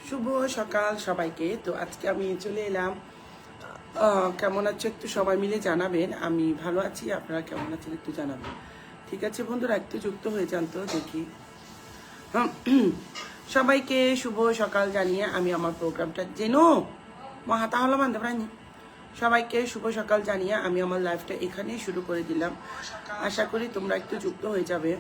শুভ সকাল সবাইকে। তো আজকে আমি চলে এলাম। কেমন আছো একটু সবাই মিলে জানাবেন। আমি ভালো আছি, আপনারা কেমন আছেন একটু জানাবেন। ঠিক আছে বন্ধুরা, একটু যুক্ত হয়ে যান তো দেখি। সবাইকে শুভ সকাল জানিয়ে আমি আমার প্রোগ্রামটা মহাতা হলো মানতে পারিনি। সবাইকে শুভ সকাল জানিয়ে আমি আমার লাইফটা এখানেই শুরু করে দিলাম। আশা করি তোমরা একটু যুক্ত হয়ে যাবে।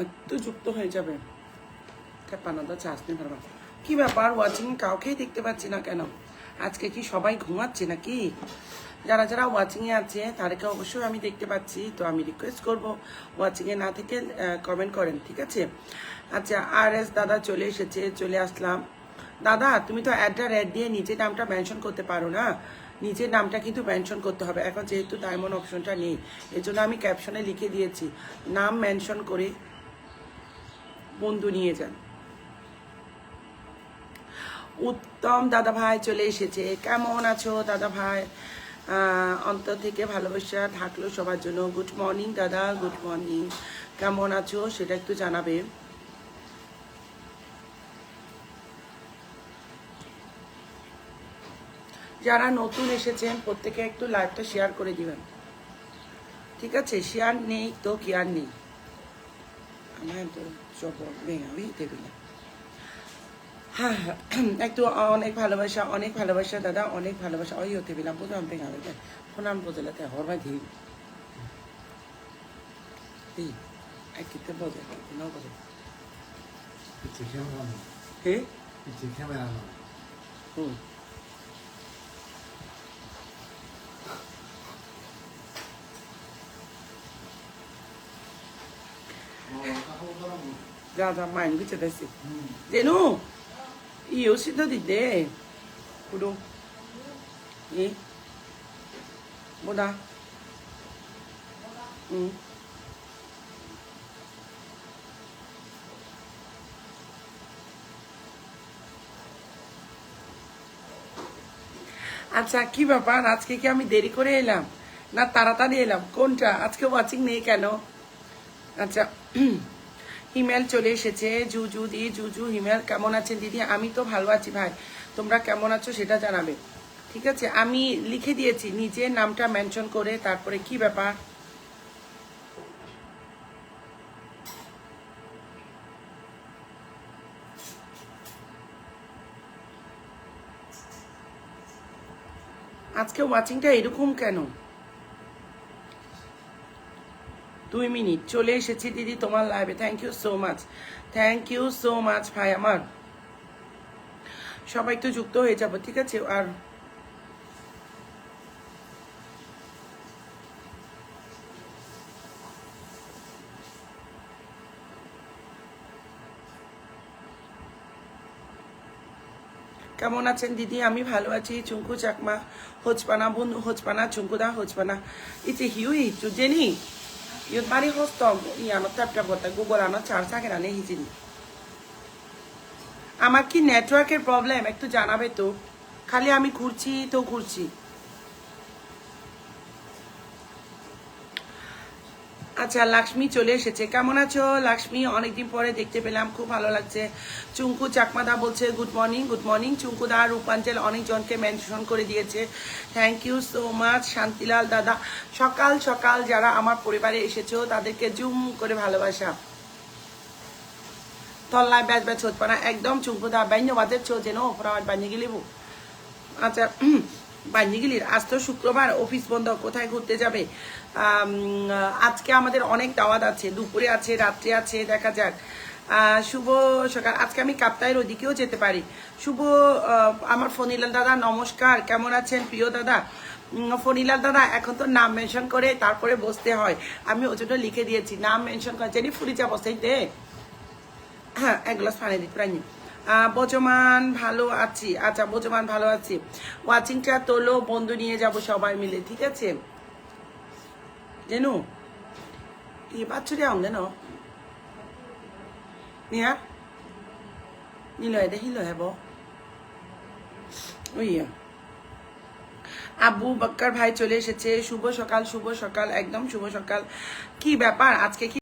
একটু যুক্ত হয়ে যাবে। কি ব্যাপার, ওয়াচিং কাউকেই দেখতে পাচ্ছি না কেন? আজকে কি সবাই ঘুমাচ্ছে নাকি? যারা যারা ওয়াচিং এ আছে তাদেরকে অবশ্যই আমি দেখতে পাচ্ছি। তো আমি রিকোয়েস্ট করবো ওয়াচিং এ না থেকে কমেন্ট করেন, ঠিক আছে? আচ্ছা, আর এস দাদা চলে এসেছে, চলে আসলাম। দাদা তুমি তো অ্যাড দিয়ে নিজের নামটা মেনশন করতে পারো না? নিজের নামটা কিন্তু মেনশন করতে হবে। এখন যেহেতু ডায়মন্ড অপশনটা নেই, এর জন্য আমি ক্যাপশনে লিখে দিয়েছি নাম মেনশন করে বন্ধু নিয়ে যান। উত্তম দাদা ভাই চলে এসেছে। কেমন আছো দাদা ভাই? অন্তর থেকে ভালোবাসা থাকলো সবার জন্য। গুড মর্নিং দাদা, গুড মর্নিং। কেমন আছো সেটা একটু জানাবে। যারা নতুন এসেছেন প্রত্যেকে একটু লাইভটা শেয়ার করে দিবেন, ঠিক আছে? শেয়ার নেই তো কি আর নেই। আমার তো সব ভেঙাবি দেবি না। হ্যাঁ, একটু অনেক ভালোবাসা দাদা, অনেক ভালোবাসা। ওই হতে বিলাম বুঝলাম ভেঙাবে ফোনাম বোঝালাতে হরবাই ধি একটু বোঝে ন বোঝে হে হুম। যা যা মাইন কিছু দেখছি যেনু ইউ সিদ্ধ দিতে পুরো ই বোধা হুম। আচ্ছা, কি ব্যাপার আজকে কি আমি দেরি করে এলাম না তাড়াতাড়ি এলাম? কোনটা? আজকে ওয়াচিং নেই কেন? আচ্ছা, হিমেল চলে এসেছে। জুজু দি জুজু হিমেল কেমন আছেন দিদি? আমি তো ভালো আছি ভাই, তোমরা কেমন আছো সেটা জানাবে, ঠিক আছে? আমি লিখে দিয়েছি নিজের নামটা মেনশন করে। তারপরে কি ব্যাপার? আজকে ওয়াচিংটা এরকম কেন? 2 মিনিট চলে এসেছি দিদি তোমার লাইভে। Thank you so much, thank you so much ভাই আমার। সবাই তো যুক্ত হয়ে যাবো, ঠিক আছে? আর কেমন আছেন দিদি? আমি ভালো আছি। চুঙ্কু চাকমা হোচপানা বন্ধু হোচপানা চুঙ্কুদা হোচপানা ইচ্ছে হিউই চুজেনি ইউত বাড়ি হস্ত ইয়ানো ট্যাপটা বলতে গুগল আনো চার থাকে না হিজিনি। আমার কি নেটওয়ার্কের প্রবলেম একটু জানাবে তো? খালি আমি ঘুরছি তো ঘুরছি। আচ্ছা, লক্ষ্মী চলে এসেছে। কেমন আছো লক্ষ্মী? অনেকদিন পরে দেখতে পেলাম, খুব ভালো লাগছে। চুঙ্কু চাকমাদা বলছে গুড মর্নিং, গুড মর্নিং। চুঙ্কুদা রূপাঞ্চল অনেকজনকে মেনশন করে দিয়েছে, thank you so much. Shantilal দাদা, সকাল সকাল যারা আমার পরিবারে এসেছো তাদেরকে জুম করে ভালোবাসা। তল্লায় ব্যাচ ব্যাচ হতে পারে একদম। চুঙ্কুদা বাইন্য বাজের ছো যেন ওপরা বানিয়ে গেলিবু। আচ্ছা, বাঞ্জিগিলির আজ তো শুক্রবার, অফিস বন্ধ, কোথায় ঘুরতে যাবে? আজকে আমাদের অনেক দাওয়াত আছে, দুপুরে আছে, রাত্রে আছে, দেখা যাক। শুভ সকাল। আজকে আমি কাপ্তাইয়ের ওদিকেও যেতে পারি। শুভ আমার ফণিলাল দাদা নমস্কার, কেমন আছেন প্রিয় দাদা? ফণিলাল দাদা এখন তো নাম মেনশন করে তারপরে বসতে হয়, আমি ওই জন্য লিখে দিয়েছি নাম মেনশন করে জেনি ফুরিচা বসাই দে। হ্যাঁ, এক গ্লাস পানি দিতে পারিনি। বোঝমান ভালো আছি। আচ্ছা বোঝমান ভালো আছি। ওয়াচিংটা তোলো, বন্ধু নিয়ে যাব সবাই মিলে, ঠিক আছে? জেনু ই বাচ্চুরি আউন ন নিয়া নিল এদে হিল হেব ওই আবু বক্কর ভাই চলে এসেছে, শুভ সকাল, শুভ সকাল, একদম শুভ সকাল। কি ব্যাপার আজকে কি